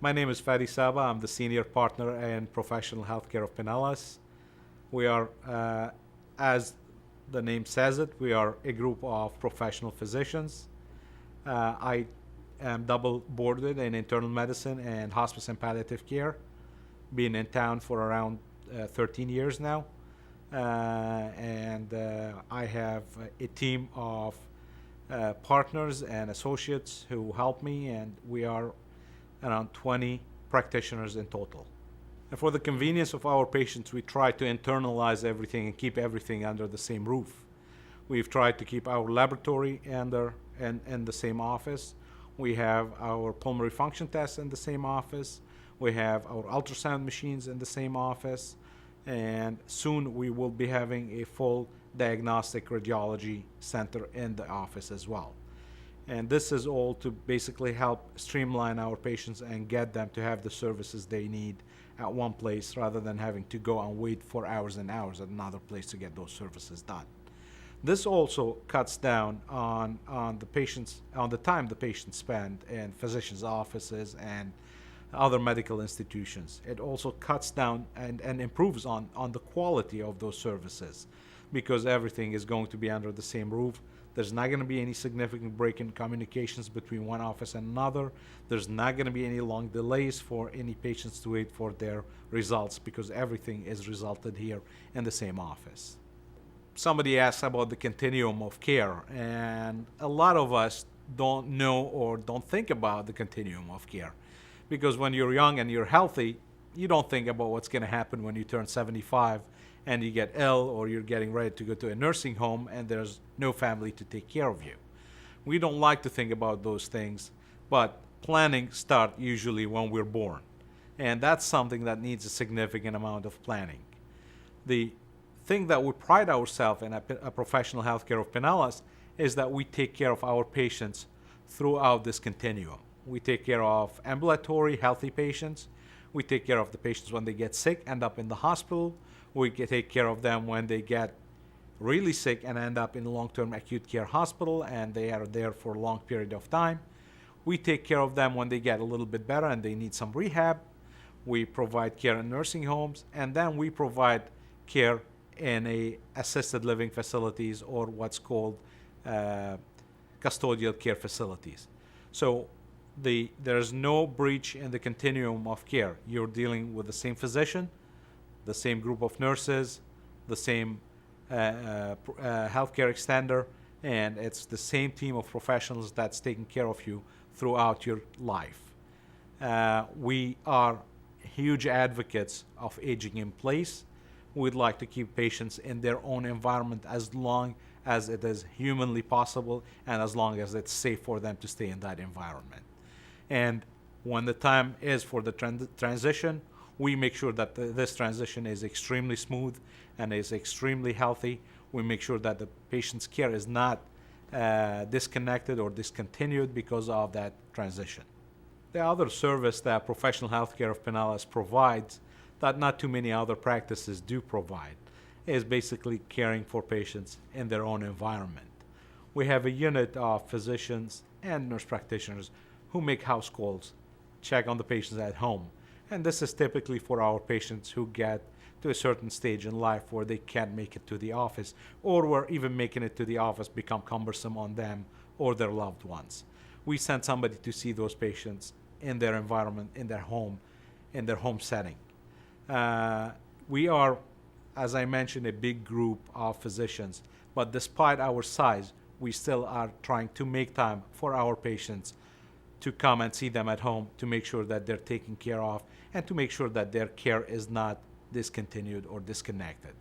My name is Fadi Saba. I'm the senior partner in Professional Healthcare of Pinellas. We are, as the name says it, we are a group of professional physicians. I am double boarded in internal medicine and hospice and palliative care. Been in town for around 13 years now. And I have a team of partners and associates who help me, and we are around 20 practitioners in total. And for the convenience of our patients, we try to internalize everything and keep everything under the same roof. We've tried to keep our laboratory in the same office. We have our pulmonary function tests in the same office. We have our ultrasound machines in the same office. And soon we will be having a full diagnostic radiology center in the office as well. And this is all to basically help streamline our patients and get them to have the services they need at one place rather than having to go and wait for hours and hours at another place to get those services done. This also cuts down on the time the patients spend in physicians' offices and other medical institutions. It also cuts down and improves on the quality of those services because everything is going to be under the same roof. There's not going to be any significant break in communications between one office and another. There's not going to be any long delays for any patients to wait for their results because everything is resulted here in the same office. Somebody asked about the continuum of care, and a lot of us don't know or don't think about the continuum of care because when you're young and you're healthy, you don't think about what's going to happen when you turn 75 and you get ill or you're getting ready to go to a nursing home and there's no family to take care of you. We don't like to think about those things, but planning starts usually when we're born. And that's something that needs a significant amount of planning. The thing that we pride ourselves in at Professional Healthcare of Pinellas is that we take care of our patients throughout this continuum. We take care of ambulatory, healthy patients. We take care of the patients when they get sick, end up in the hospital. We take care of them when they get really sick and end up in a long-term acute care hospital and they are there for a long period of time. We take care of them when they get a little bit better and they need some rehab. We provide care in nursing homes, and then we provide care in a assisted living facilities or what's called custodial care facilities. So there's no breach in the continuum of care. You're dealing with the same physician, the same group of nurses, the same healthcare extender, and it's the same team of professionals that's taking care of you throughout your life. We are huge advocates of aging in place. We'd like to keep patients in their own environment as long as it is humanly possible and as long as it's safe for them to stay in that environment. And when the time is for the transition, we make sure that this transition is extremely smooth and is extremely healthy. We make sure that the patient's care is not disconnected or discontinued because of that transition. The other service that Professional Healthcare of Pinellas provides that not too many other practices do provide is basically caring for patients in their own environment. We have a unit of physicians and nurse practitioners who make house calls, check on the patients at home. And this is typically for our patients who get to a certain stage in life where they can't make it to the office, or where even making it to the office become cumbersome on them or their loved ones. We send somebody to see those patients in their environment, in their home setting. We are, as I mentioned, a big group of physicians, but despite our size, we still are trying to make time for our patients to come and see them at home, to make sure that they're taken care of, and to make sure that their care is not discontinued or disconnected.